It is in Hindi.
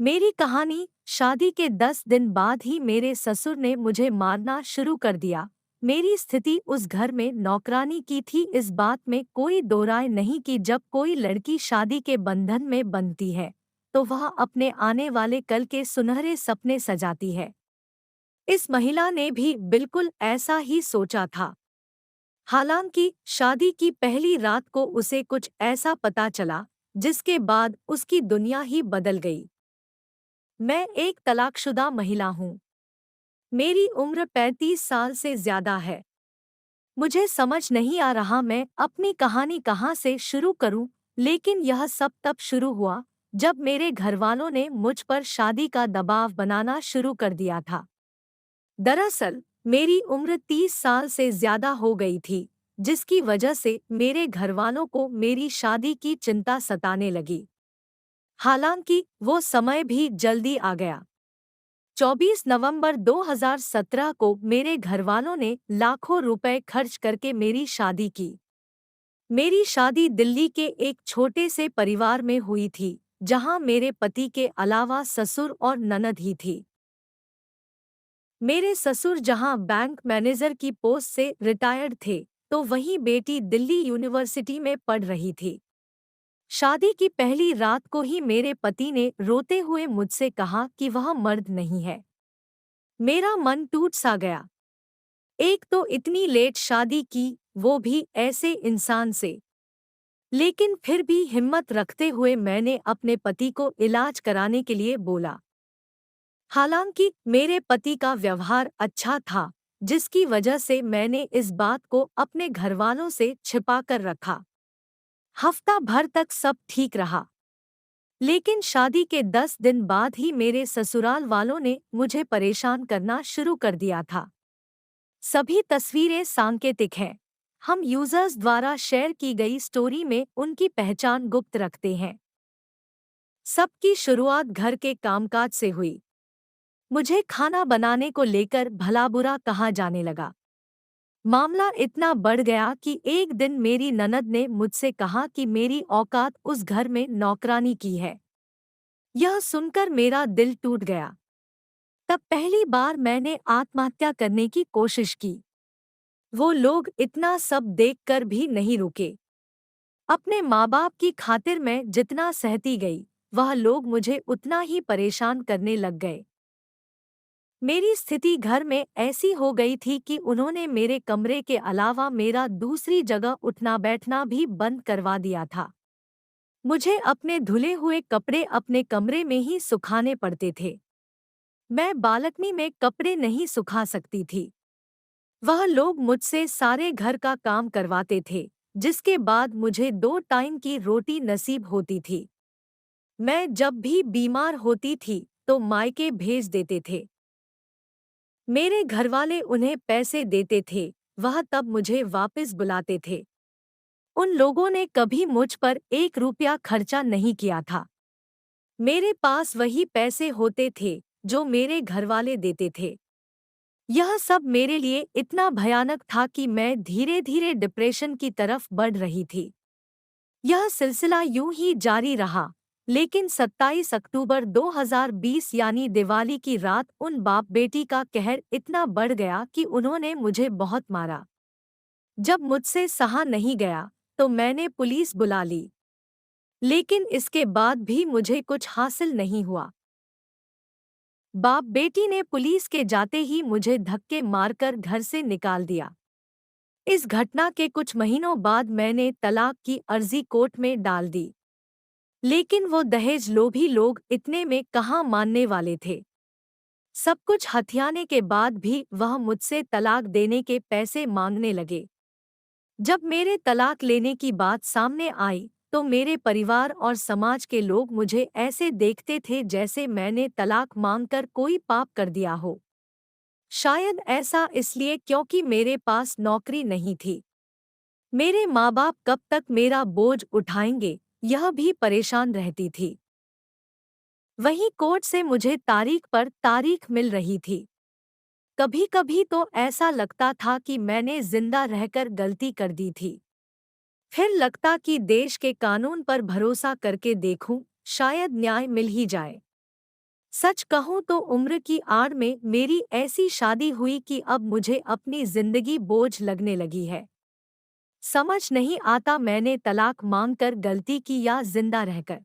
मेरी कहानी। शादी के 10 दिन बाद ही मेरे ससुर ने मुझे मारना शुरू कर दिया। मेरी स्थिति उस घर में नौकरानी की थी, इस बात में कोई दो राय नहीं कि जब कोई लड़की शादी के बंधन में बंधती है तो वह अपने आने वाले कल के सुनहरे सपने सजाती है। इस महिला ने भी बिल्कुल ऐसा ही सोचा था। हालांकि शादी की पहली रात को उसे कुछ ऐसा पता चला जिसके बाद उसकी दुनिया ही बदल गई। मैं एक तलाकशुदा महिला हूँ। मेरी उम्र 35 साल से ज्यादा है। मुझे समझ नहीं आ रहा मैं अपनी कहानी कहाँ से शुरू करूँ, लेकिन यह सब तब शुरू हुआ जब मेरे घरवालों ने मुझ पर शादी का दबाव बनाना शुरू कर दिया था। दरअसल मेरी उम्र 30 साल से ज्यादा हो गई थी, जिसकी वजह से मेरे घरवालों को मेरी शादी की चिंता सताने लगी। हालांकि वो समय भी जल्दी आ गया। 24 नवंबर 2017 को मेरे घरवालों ने लाखों रुपए खर्च करके मेरी शादी की। मेरी शादी दिल्ली के एक छोटे से परिवार में हुई थी, जहां मेरे पति के अलावा ससुर और ननद ही थी। मेरे ससुर जहां बैंक मैनेजर की पोस्ट से रिटायर्ड थे, तो वहीं बेटी दिल्ली यूनिवर्सिटी में पढ़ रही थी। शादी की पहली रात को ही मेरे पति ने रोते हुए मुझसे कहा कि वह मर्द नहीं है। मेरा मन टूट सा गया। एक तो इतनी लेट शादी की, वो भी ऐसे इंसान से। लेकिन फिर भी हिम्मत रखते हुए मैंने अपने पति को इलाज कराने के लिए बोला। हालांकि मेरे पति का व्यवहार अच्छा था, जिसकी वजह से मैंने इस बात को अपने घरवालों से छिपा कर रखा। हफ्ता भर तक सब ठीक रहा, लेकिन शादी के 10 दिन बाद ही मेरे ससुराल वालों ने मुझे परेशान करना शुरू कर दिया था। सभी तस्वीरें सांकेतिक हैं। हम यूजर्स द्वारा शेयर की गई स्टोरी में उनकी पहचान गुप्त रखते हैं। सबकी शुरुआत घर के कामकाज से हुई। मुझे खाना बनाने को लेकर भला बुरा कहा जाने लगा। मामला इतना बढ़ गया कि एक दिन मेरी ननद ने मुझसे कहा कि मेरी औकात उस घर में नौकरानी की है। यह सुनकर मेरा दिल टूट गया। तब पहली बार मैंने आत्महत्या करने की कोशिश की। वो लोग इतना सब देखकर भी नहीं रुके। अपने माँ बाप की खातिर मैं जितना सहती गई, वह लोग मुझे उतना ही परेशान करने लग गए। मेरी स्थिति घर में ऐसी हो गई थी कि उन्होंने मेरे कमरे के अलावा मेरा दूसरी जगह उठना बैठना भी बंद करवा दिया था। मुझे अपने धुले हुए कपड़े अपने कमरे में ही सुखाने पड़ते थे। मैं बालकनी में कपड़े नहीं सुखा सकती थी। वह लोग मुझसे सारे घर का काम करवाते थे, जिसके बाद मुझे 2 टाइम की रोटी नसीब होती थी। मैं जब भी बीमार होती थी तो मायके भेज देते थे। मेरे घरवाले उन्हें पैसे देते थे, वह तब मुझे वापस बुलाते थे। उन लोगों ने कभी मुझ पर 1 रुपया खर्चा नहीं किया था। मेरे पास वही पैसे होते थे जो मेरे घरवाले देते थे। यह सब मेरे लिए इतना भयानक था कि मैं धीरे धीरे डिप्रेशन की तरफ बढ़ रही थी। यह सिलसिला यूं ही जारी रहा, लेकिन 27 अक्टूबर 2020 यानी दिवाली की रात उन बाप बेटी का कहर इतना बढ़ गया कि उन्होंने मुझे बहुत मारा। जब मुझसे सहा नहीं गया तो मैंने पुलिस बुला ली, लेकिन इसके बाद भी मुझे कुछ हासिल नहीं हुआ। बाप बेटी ने पुलिस के जाते ही मुझे धक्के मारकर घर से निकाल दिया। इस घटना के कुछ महीनों बाद मैंने तलाक की अर्जी कोर्ट में डाल दी, लेकिन वो दहेज लोभी लोग इतने में कहाँ मानने वाले थे। सब कुछ हथियाने के बाद भी वह मुझसे तलाक देने के पैसे मांगने लगे। जब मेरे तलाक लेने की बात सामने आई तो मेरे परिवार और समाज के लोग मुझे ऐसे देखते थे जैसे मैंने तलाक मांगकर कोई पाप कर दिया हो। शायद ऐसा इसलिए क्योंकि मेरे पास नौकरी नहीं थी। मेरे माँ बाप कब तक मेरा बोझ उठाएंगे, यह भी परेशान रहती थी। वहीं कोर्ट से मुझे तारीख पर तारीख मिल रही थी। कभी कभी तो ऐसा लगता था कि मैंने जिंदा रहकर गलती कर दी थी। फिर लगता कि देश के कानून पर भरोसा करके देखूं, शायद न्याय मिल ही जाए। सच कहूँ तो उम्र की आड़ में मेरी ऐसी शादी हुई कि अब मुझे अपनी जिंदगी बोझ लगने लगी है। समझ नहीं आता मैंने तलाक मांगकर गलती की या जिंदा रहकर।